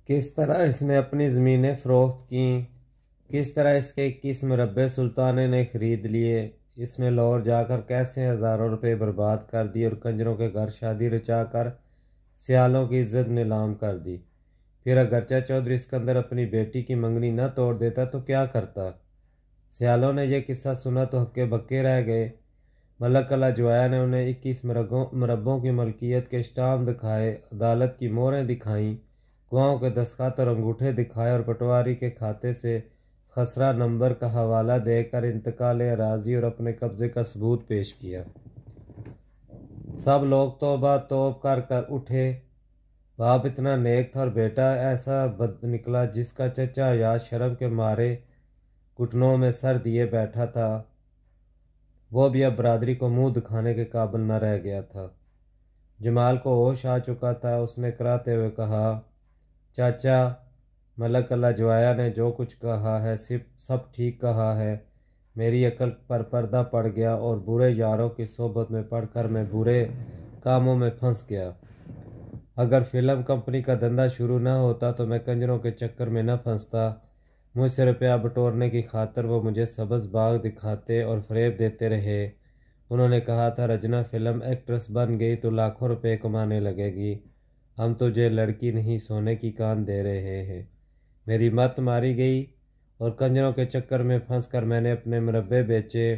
किस तरह इसने अपनी ज़मीनें फ़रोख्त कीं, किस तरह इसके 21 मुरब्बे सुल्ताने ने ख़रीद लिए, इसने लाहौर जाकर कैसे हज़ारों रुपए बर्बाद कर दिए और कंजरों के घर शादी रचा कर सियालों की इज्जत नीलाम कर दी। फिर अगरचा चौधरी सिकंदर अपनी बेटी की मंगनी न तोड़ देता तो क्या करता। सियालों ने यह किस्सा सुना तो हक्के बक्के रह गए। मलक अला जवाया ने उन्हें 21 मुरब्बों की मलकियत के स्टाम्प दिखाए, अदालत की मोहरें दिखाईं, गवाहों के दस्तखत और अंगूठे दिखाए और पटवारी के खाते से खसरा नंबर का हवाला देकर इंतकाल अराजी और अपने कब्जे का सबूत पेश किया। सब लोग तौबा तौब कर कर उठे। बाप इतना नेक था और बेटा ऐसा बद निकला जिसका चचा या शर्म के मारे घुटनों में सर दिए बैठा था। वो भी अब बरादरी को मुंह दिखाने के काबिल न रह गया था। जमाल को होश आ चुका था। उसने कराते हुए कहा, चाचा, मलक अल्लाह जवाया ने जो कुछ कहा है सिर्फ सब ठीक कहा है। मेरी अकल पर पर्दा पड़ गया और बुरे यारों की सोबत में पड़कर मैं बुरे कामों में फंस गया। अगर फिल्म कंपनी का धंधा शुरू न होता तो मैं कंजरों के चक्कर में न फंसता। मुझसे रुपया बटोरने की खातर वो मुझे सब्ज़ बाग दिखाते और फरेब देते रहे। उन्होंने कहा था रजना फिल्म एक्ट्रेस बन गई तो लाखों रुपए कमाने लगेगी। हम तुझे लड़की नहीं सोने की कान दे रहे हैं। मेरी मत मारी गई और कंजरों के चक्कर में फंसकर मैंने अपने मुरब्बे बेचे,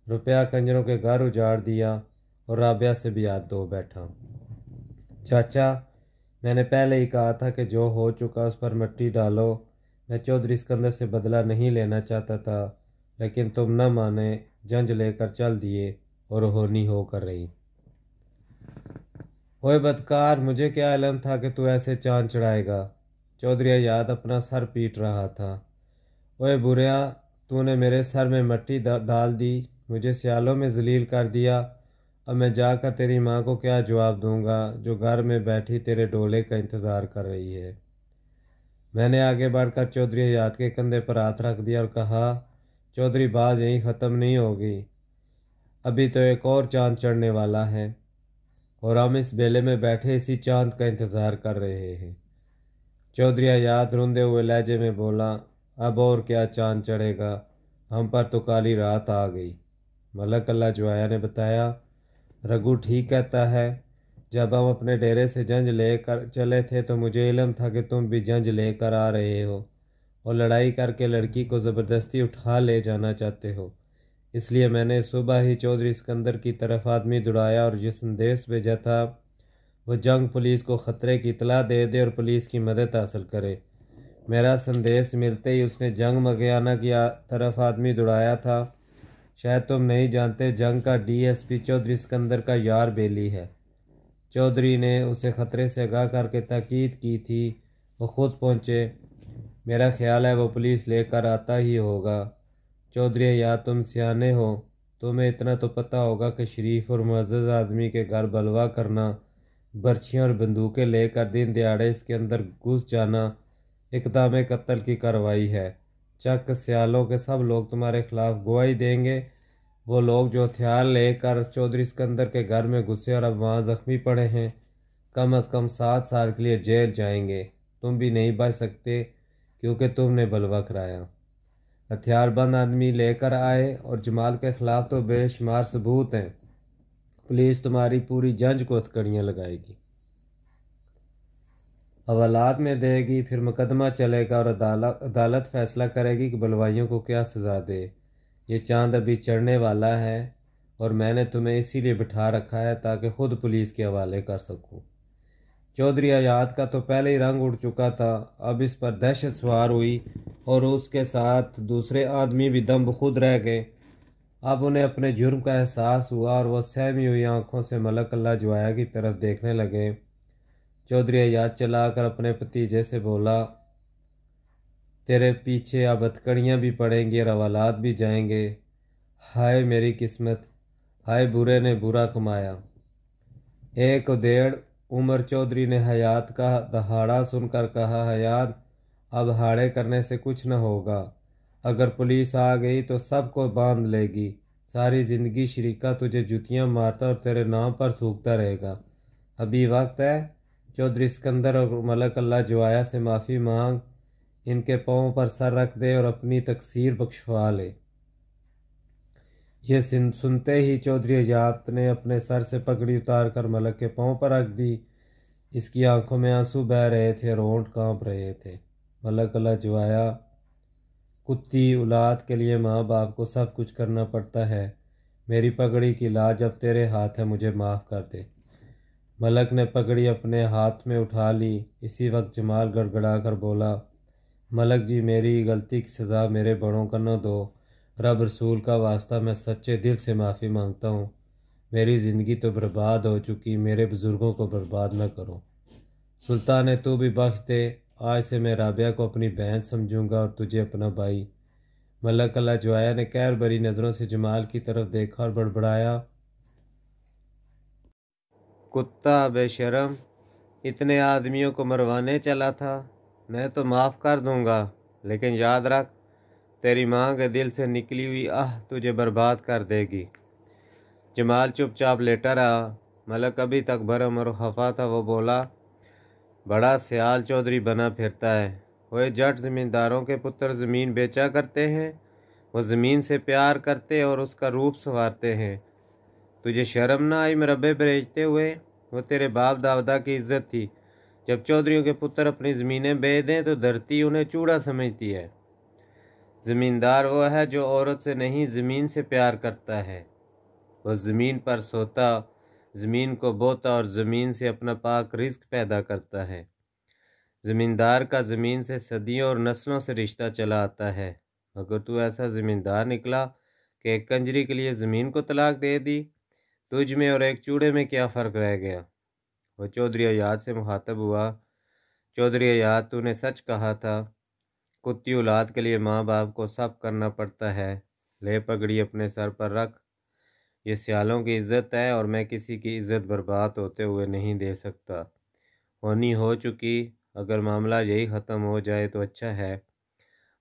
रुपया कंजरों के घर उजाड़ दिया और राबिया से भी हाथ धो बैठा। चाचा, मैंने पहले ही कहा था कि जो हो चुका उस पर मिट्टी डालो। मैं चौधरी सिकंदर से बदला नहीं लेना चाहता था, लेकिन तुम न माने, जंज लेकर चल दिए और होनी होकर रही। ओए बदकार, मुझे क्या इल्म था कि तू ऐसे चांद चढ़ाएगा। चौधरी याद अपना सर पीट रहा था। ओए बुरिया, तूने मेरे सर में मिट्टी डाल दी, मुझे सियालों में जलील कर दिया। अब मैं जाकर तेरी माँ को क्या जवाब दूंगा जो घर में बैठी तेरे डोले का इंतज़ार कर रही है। मैंने आगे बढ़कर चौधरी हयात के कंधे पर हाथ रख दिया और कहा, चौधरी, बात यहीं ख़त्म नहीं होगी। अभी तो एक और चांद चढ़ने वाला है और हम इस बेले में बैठे इसी चांद का इंतज़ार कर रहे हैं। चौधरी हयात रोंदे हुए लहजे में बोला, अब और क्या चांद चढ़ेगा, हम पर तो काली रात आ गई। मलक अल्लाह जवाया ने बताया, रघु ठीक कहता है। जब हम अपने डेरे से जंज लेकर चले थे तो मुझे इल्म था कि तुम भी जंज लेकर आ रहे हो और लड़ाई करके लड़की को ज़बरदस्ती उठा ले जाना चाहते हो। इसलिए मैंने सुबह ही चौधरी सिकंदर की तरफ आदमी दौड़ाया और ये संदेश भेजा था वो जंग पुलिस को ख़तरे की इतला दे दे और पुलिस की मदद हासिल करे। मेरा संदेश मिलते ही उसने जंग मगियाना की तरफ आदमी दौड़ाया था। शायद तुम नहीं जानते, जंग का डीएसपी चौधरी सिकंदर का यार बेली है। चौधरी ने उसे ख़तरे से आगाह करके ताकीद की थी। वो खुद पहुँचे। मेरा ख्याल है वो पुलिस लेकर आता ही होगा। चौधरी, या तुम सियाने हो, तुम्हें इतना तो पता होगा कि शरीफ और मुअज़्ज़ज़ आदमी के घर बलवा करना, बर्छियाँ और बंदूकें लेकर दिन दिहाड़े इसके अंदर घुस जाना इक़दाम कत्ल की कार्रवाई है। चक सियालों के सब लोग तुम्हारे खिलाफ गवाही देंगे। वो लोग जो हथियार लेकर चौधरी सिकंदर के घर में घुसे और अब वहाँ ज़ख्मी पड़े हैं, कम अज़ कम 7 साल के लिए जेल जाएंगे। तुम भी नहीं बच सकते क्योंकि तुमने बलवा कराया। हथियारबंद आदमी लेकर आए और जमाल के ख़िलाफ़ तो बेशुमार सबूत हैं। पुलिस तुम्हारी पूरी जंज को हथकड़ियाँ लगाएगी, हवालात में देगी, फिर मुकदमा चलेगा और अदालत फैसला करेगी कि बलवाइयों को क्या सज़ा दे। ये चांद अभी चढ़ने वाला है और मैंने तुम्हें इसीलिए बिठा रखा है ताकि खुद पुलिस के हवाले कर सकूं। चौधरी हयात का तो पहले ही रंग उड़ चुका था। अब इस पर दहशत सवार हुई और उसके साथ दूसरे आदमी भी दम खुद रह गए। अब उन्हें अपने जुर्म का एहसास हुआ और वह सहमी हुई आंखों से मलक अल्लाह जवाया की तरफ देखने लगे। चौधरी हयात चलाकर अपने भतीजे से बोला, तेरे पीछे अब हथकड़ियाँ भी पड़ेंगी और हवालात भी जाएंगे। हाय मेरी किस्मत, हाय बुरे ने बुरा कमाया। एक उदेड़ उमर चौधरी ने हयात का दहाड़ा सुनकर कहा, हयात, अब हाड़े करने से कुछ न होगा। अगर पुलिस आ गई तो सबको बांध लेगी। सारी ज़िंदगी शरीका तुझे जुतियाँ मारता और तेरे नाम पर थूकता रहेगा। अभी वक्त है। चौधरी सिकंदर और मलक अल्लाह जुआया से माफ़ी मांग, इनके पाँव पर सर रख दे और अपनी तकसीर बख्शवा ले। ये सुनते ही चौधरी हयात ने अपने सर से पगड़ी उतार कर मलक के पाँव पर रख दी। इसकी आंखों में आंसू बह रहे थे, रोंट कांप रहे थे। मलक अल्लाह जुआया, कुत्ती औलाद के लिए माँ बाप को सब कुछ करना पड़ता है। मेरी पगड़ी की लाज अब तेरे हाथ है, मुझे माफ़ कर दे। मलक ने पगड़ी अपने हाथ में उठा ली। इसी वक्त जमाल गड़गड़ा कर बोला, मलक जी, मेरी गलती की सज़ा मेरे बड़ों को न दो। रब रसूल का वास्ता, मैं सच्चे दिल से माफ़ी मांगता हूँ। मेरी ज़िंदगी तो बर्बाद हो चुकी, मेरे बुज़ुर्गों को बर्बाद न करो। सुल्तान है, तू भी बख्श दे। आज से मैं राबिया को अपनी बहन समझूंगा और तुझे अपना भाई। मलक अल्लाह जुआया ने कहर भरी नज़रों से जमाल की तरफ देखा और बड़बड़ाया, कुत्ता बेशरम, इतने आदमियों को मरवाने चला था। मैं तो माफ़ कर दूंगा, लेकिन याद रख, तेरी माँ के दिल से निकली हुई आह तुझे बर्बाद कर देगी। जमाल चुपचाप लेटा रहा। मलक अभी तक भरम और खफा था। वो बोला, बड़ा सियाल चौधरी बना फिरता है। वह जट ज़मींदारों के पुत्र ज़मीन बेचा करते हैं। वो ज़मीन से प्यार करते और उसका रूप संवारते हैं। तुझे शर्म ना आई मरबे बेचते हुए? वो तेरे बाप दादा की इज्जत थी। जब चौधरियों के पुत्र अपनी ज़मीनें बेच दें तो धरती उन्हें चूड़ा समझती है। ज़मींदार वो है जो औरत से नहीं ज़मीन से प्यार करता है। वह ज़मीन पर सोता, ज़मीन को बोता और ज़मीन से अपना पाक रिज़्क पैदा करता है। ज़मींदार का ज़मीन से सदियों और नस्लों से रिश्ता चला आता है। अगर तू ऐसा ज़मींदार निकला कि एक कंजरी के लिए ज़मीन को तलाक दे दी, तुझ में और एक चूड़े में क्या फ़र्क रह गया? वह चौधरी अयाज से मुखातब हुआ, चौधरी अयाज, तूने सच कहा था। कुत्ती औलाद के लिए माँ बाप को सब करना पड़ता है। ले पगड़ी अपने सर पर रख। ये सियालों की इज्जत है और मैं किसी की इज्जत बर्बाद होते हुए नहीं दे सकता। होनी हो चुकी, अगर मामला यही ख़त्म हो जाए तो अच्छा है,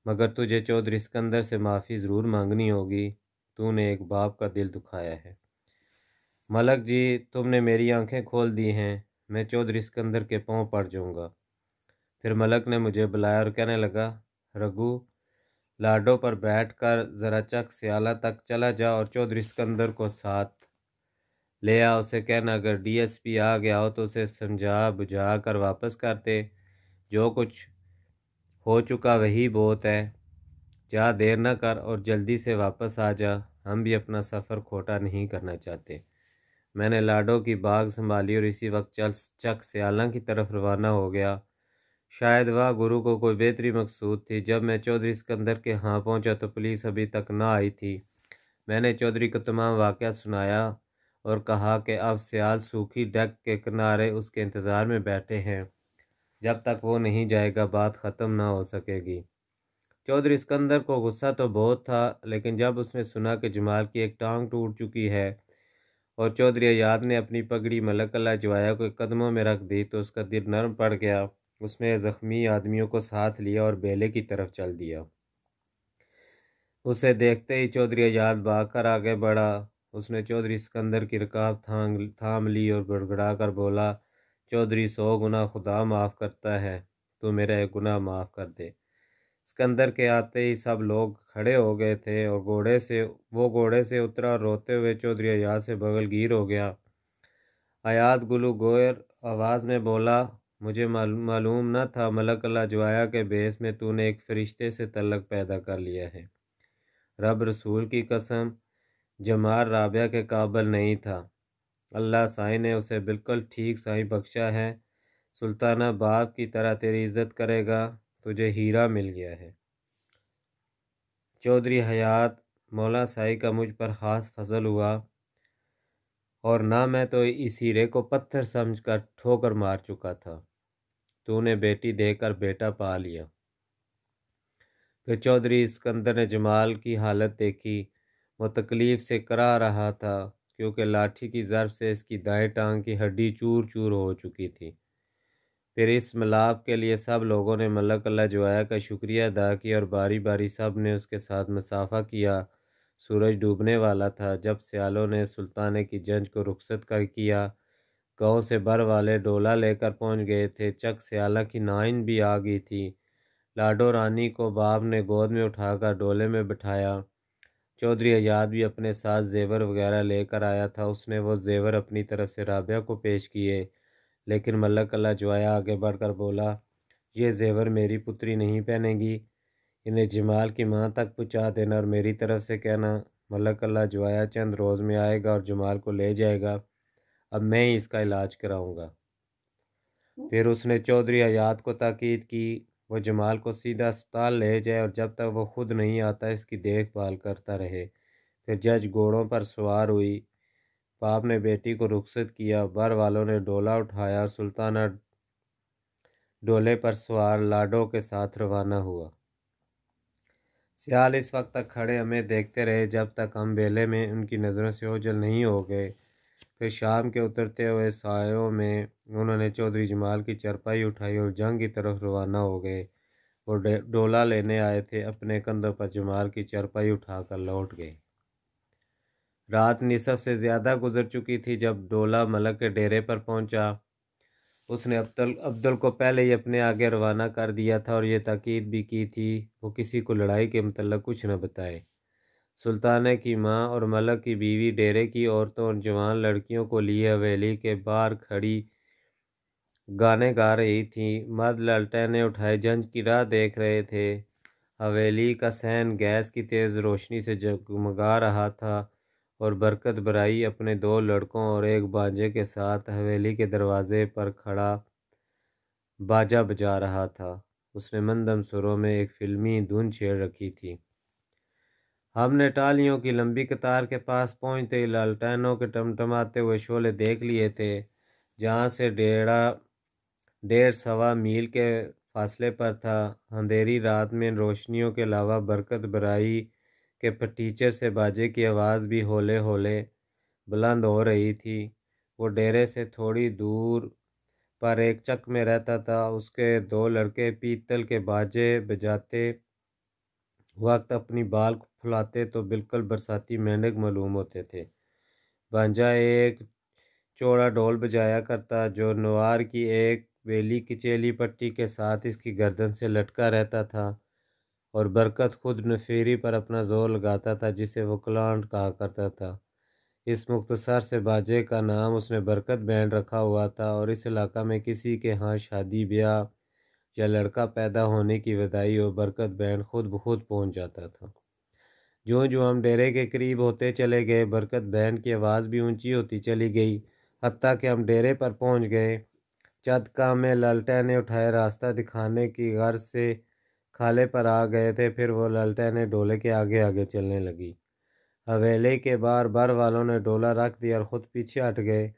मगर तुझे चौधरी सिकंदर से माफ़ी ज़रूर मांगनी होगी। तूने एक बाप का दिल दुखाया है। मलक जी, तुमने मेरी आंखें खोल दी हैं। मैं चौधरी सिकंदर के पाँव पड़ जाऊंगा। फिर मलक ने मुझे बुलाया और कहने लगा, रघु, लाडो पर बैठकर ज़रा चक सियाला तक चला जा और चौधरी सिकंदर को साथ ले आ। उसे कहना अगर डीएसपी आ गया हो तो उसे समझा बुझा कर वापस कर दे। जो कुछ हो चुका वही बहुत है। जा, देर न कर और जल्दी से वापस आ जा। हम भी अपना सफ़र खोटा नहीं करना चाहते। मैंने लाडो की बाग संभाली और इसी वक्त चल चक सियाला की तरफ रवाना हो गया। शायद वह गुरु को कोई बेहतरी मकसूद थी। जब मैं चौधरी सिकंदर के यहाँ पहुँचा तो पुलिस अभी तक ना आई थी। मैंने चौधरी को तमाम वाक़या सुनाया और कहा कि अब सियाल सूखी डक के किनारे उसके इंतज़ार में बैठे हैं। जब तक वो नहीं जाएगा बात ख़त्म ना हो सकेगी। चौधरी सिकंदर को गुस्सा तो बहुत था, लेकिन जब उसने सुना कि जमाल की एक टांग टूट चुकी है और चौधरी अयाद ने अपनी पगड़ी मलक अल्लाह जुआया के कदमों में रख दी तो उसका दिल नरम पड़ गया। उसने ज़ख्मी आदमियों को साथ लिया और बेले की तरफ चल दिया। उसे देखते ही चौधरी अयाद भाग कर आगे बढ़ा। उसने चौधरी सिकंदर की रकाब थाम ली और गड़गड़ा कर बोला, चौधरी, 100 गुना खुदा माफ़ करता है, तो मेरा एक गुनाह माफ़ कर दे। सिकंदर के आते ही सब लोग खड़े हो गए थे और घोड़े से उतरा और रोते हुए चौधरी अयाद से बगलगीर हो गया। अयाद गुलू गोयर आवाज़ में बोला, मुझे मालूम न था मलक अल्लाह जुआया के बेस में तूने एक फरिश्ते से तल्लक पैदा कर लिया है। रब रसूल की कसम, जमाल राबिया के काबिल नहीं था। अल्लाह साईं ने उसे बिल्कुल ठीक साईं बख्शा है। सुल्ताना बाप की तरह तेरी इज़्ज़त करेगा। तुझे हीरा मिल गया है। चौधरी हयात, मौला साई का मुझ पर ख़ास फजल हुआ और ना मैं तो इस हीरे को पत्थर समझकर ठोकर मार चुका था। तूने बेटी देकर बेटा पा लिया। फिर चौधरी सिकंदर ने जमाल की हालत देखी। वो तकलीफ़ से करा रहा था क्योंकि लाठी की ज़रब से इसकी दाएं टांग की हड्डी चूर चूर हो चुकी थी। फिर इस मिलाप के लिए सब लोगों ने मलक अल्लाह जुआया का शुक्रिया अदा किया और बारी बारी सब ने उसके साथ मुसाफा किया। सूरज डूबने वाला था जब सियालों ने सुल्ताने की जंज को रुखसत कर किया। गांव से बर वाले डोला लेकर पहुंच गए थे। चक सियाला की नाइन भी आ गई थी। लाडो रानी को बाप ने गोद में उठाकर डोले में बिठाया। चौधरी आज़ाद भी अपने साथ जेवर वगैरह लेकर आया था। उसने वो जेवर अपनी तरफ से राबिया को पेश किए, लेकिन मलक अल्लाह जुआया आगे बढ़कर बोला, ये जेवर मेरी पुत्री नहीं पहनेगी, इन्हें जमाल की माँ तक पहुँचा देना और मेरी तरफ से कहना मलक अल्लाह जुआया चंद रोज़ में आएगा और जमाल को ले जाएगा। अब मैं ही इसका इलाज कराऊंगा। फिर उसने चौधरी आज़ाद को ताकीद की वो जमाल को सीधा अस्पताल ले जाए और जब तक वो खुद नहीं आता इसकी देखभाल करता रहे। फिर जज घोड़ों पर सवार हुई। बाप ने बेटी को रुखसत किया। बर वालों ने डोला उठाया और सुल्ताना डोले पर सवार लाडो के साथ रवाना हुआ। सियाल इस वक्त तक खड़े हमें देखते रहे जब तक हम बेले में उनकी नज़रों से ओझल नहीं हो गए। फिर शाम के उतरते हुए सायों में उन्होंने चौधरी जमाल की चरपाई उठाई और जंग की तरफ रवाना हो गए। वो डोला लेने आए थे, अपने कंधों पर जमाल की चरपाई उठाकर लौट गए। रात निसफ से ज़्यादा गुजर चुकी थी जब डोला मलक के डेरे पर पहुंचा। उसने अब्दुल को पहले ही अपने आगे रवाना कर दिया था और ये ताकीद भी की थी वो किसी को लड़ाई के मतलब कुछ न बताए। सुल्ताने की माँ और मलक की बीवी डेरे की औरतों और जवान लड़कियों को लिए हवेली के बाहर खड़ी गाने गा रही थी। मर्द ललटेने उठाए जंज की राह देख रहे थे। हवेली का सहन गैस की तेज़ रोशनी से जगमगा रहा था और बरकत बराई अपने दो लड़कों और एक बांजे के साथ हवेली के दरवाजे पर खड़ा बाजा बजा रहा था। उसने मंदम सुरों में एक फिल्मी धुन छेड़ रखी थी। हमने टालियों की लंबी कतार के पास पहुंचते ही लालटेनों के टमटमाते हुए शोले देख लिए थे। जहां से डेढ़ सवा मील के फासले पर था। अंधेरी रात में रोशनियों के अलावा बरकत बराई के फटीचर से बाजे की आवाज़ भी हौले हौले बुलंद हो रही थी। वो डेरे से थोड़ी दूर पर एक चक में रहता था। उसके दो लड़के पीतल के बाजे बजाते वक्त अपनी बाल फुलाते तो बिल्कुल बरसाती मेंढक मालूम होते थे। भांजा एक चौड़ा ढोल बजाया करता जो नवार की एक वेली किचेली पट्टी के साथ इसकी गर्दन से लटका रहता था और बरकत खुद नफेरी पर अपना जोर लगाता था जिसे वो क्लांट कहा करता था। इस मुख्तसर से बाजे का नाम उसने बरकत बैंड रखा हुआ था और इस इलाका में किसी के यहाँ शादी ब्याह या लड़का पैदा होने की बधाई हो बरकत बैंड खुद ब खुद पहुँच जाता था। जो जो हम डेरे के करीब होते चले गए बरकत बैंड की आवाज़ भी ऊंची होती चली गई। हत्ता कि हम डेरे पर पहुंच गए। चंद काम में लालटेने उठाए रास्ता दिखाने की गर्ज से खाले पर आ गए थे। फिर वो लालटेने डोले के आगे आगे चलने लगी। हवेली के बाहर बर वालों ने डोला रख दिया और खुद पीछे हट गए।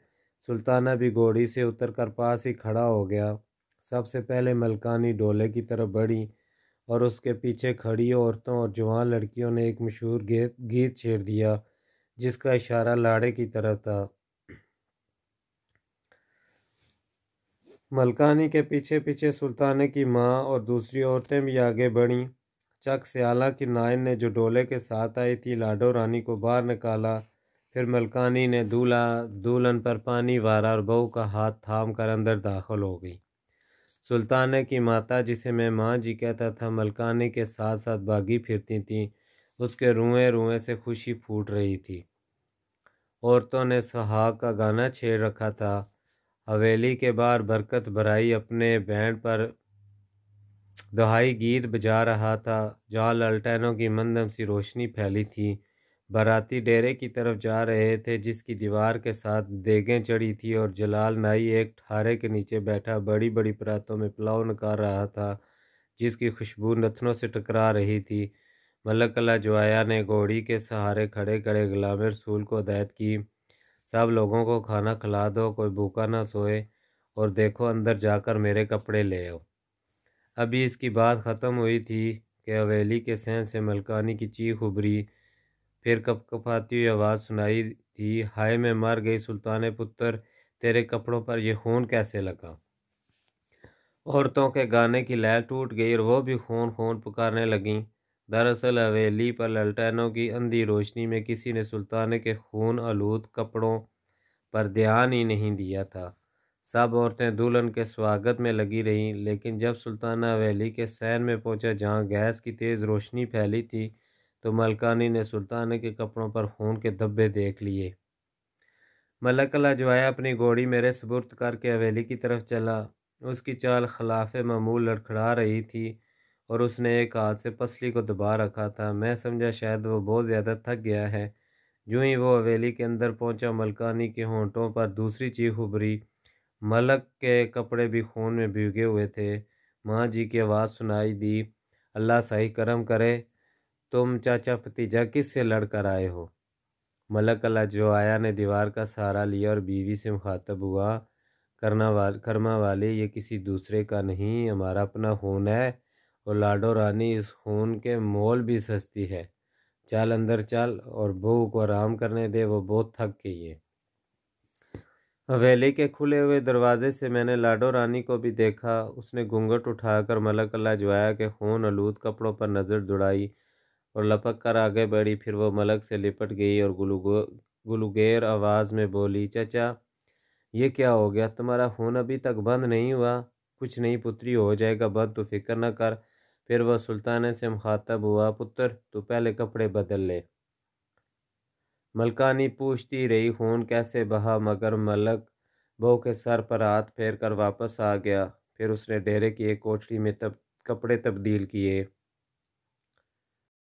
सुल्ताना भी घोड़ी से उतरकर पास ही खड़ा हो गया। सबसे पहले मलकानी डोले की तरफ बढ़ी और उसके पीछे खड़ी औरतों और जवान लड़कियों ने एक मशहूर गीत छेड़ दिया जिसका इशारा लाड़े की तरफ था। मलकानी के पीछे पीछे सुल्ताने की माँ और दूसरी औरतें भी आगे बढ़ीं। चक सियाला की नाइन ने जो डोले के साथ आई थी लाडो रानी को बाहर निकाला। फिर मलकानी ने दूल्हा दुल्हन पर पानी वारा और बहू का हाथ थाम कर अंदर दाखिल हो गई। सुल्ताने की माता जिसे मैं माँ जी कहता था मलकानी के साथ साथ भागी फिरती थीं। उसके रुएं रुएं से खुशी फूट रही थी। औरतों ने सुहाग का गाना छेड़ रखा था। हवेली के बाहर बरकत बराई अपने बैंड पर दोहाई गीत बजा रहा था। जहाँ लालटेनों की मंदम सी रोशनी फैली थी। बाराती डेरे की तरफ जा रहे थे जिसकी दीवार के साथ देगें चढ़ी थी और जलाल नाई एक ठारे के नीचे बैठा बड़ी बड़ी परातों में पुलाव निकाल रहा था जिसकी खुशबू नथनों से टकरा रही थी। मलक अल्लाह जुआया ने घोड़ी के सहारे खड़े खड़े गुलाम रसूल को हदायत की, सब लोगों को खाना खिला दो, कोई भूखा ना सोए, और देखो अंदर जाकर मेरे कपड़े ले आओ। अभी इसकी बात ख़त्म हुई थी कि हवेली के सहन से मलकानी की चीख उभरी। फिर कपकपाती हुई आवाज़ सुनाई दी, हाय मैं मर गई सुल्तान पुत्र, तेरे कपड़ों पर यह खून कैसे लगा। औरतों के गाने की लय टूट गई और वो भी खून खून पुकारने लगीं। दरअसल हवेली पर ललटेनों की अंधी रोशनी में किसी ने सुल्तान के खून आलूद कपड़ों पर ध्यान ही नहीं दिया था। सब औरतें दुल्हन के स्वागत में लगी रहीं, लेकिन जब सुल्ताना हवेली के सैन में पहुंचा जहां गैस की तेज़ रोशनी फैली थी, तो मलकानी ने सुल्ताने के कपड़ों पर खून के धब्बे देख लिए। मलक लाजवाया अपनी घोड़ी मेरे सुपुर्द करके हवेली की तरफ चला। उसकी चाल खिलाफ मामूल लड़खड़ा रही थी और उसने एक हाथ से पसली को दबा रखा था। मैं समझा शायद वो बहुत ज़्यादा थक गया है। यूं ही वो हवेली के अंदर पहुंचा, मलकानी के होंठों पर दूसरी चीख उभरी। मलक के कपड़े भी खून में भीगे हुए थे। माँ जी की आवाज़ सुनाई दी, अल्लाह सही करम करे, तुम चाचा भतीजा किस से लड़ कर आए हो? मलक लाजवाया ने दीवार का सहारा लिया और बीवी से मुखातब हुआ, कर्मा वाले, ये किसी दूसरे का नहीं, हमारा अपना खून है। और लाडो रानी, इस खून के मोल भी सस्ती है। चल अंदर चल और बहू को आराम करने दे, वो बहुत थक गई है। हवेली के खुले हुए दरवाजे से मैंने लाडो रानी को भी देखा। उसने घूंघट उठाकर मलक लाजवाया के खून आलूद कपड़ों पर नज़र दौड़ाई और लपक कर आगे बढ़ी। फिर वो मलक से लिपट गई और गुलगुलेर आवाज़ में बोली, चाचा ये क्या हो गया? तुम्हारा खून अभी तक बंद नहीं हुआ? कुछ नहीं पुत्री, हो जाएगा बंद, तू फिक्र न कर। फिर वह सुल्ताने से मुखातब हुआ, पुत्र तू पहले कपड़े बदल ले। मलकानी पूछती रही खून कैसे बहा, मगर मलक बहू के सर पर हाथ फेर कर वापस आ गया। फिर उसने डेरे की एक कोठरी में कपड़े तब्दील किए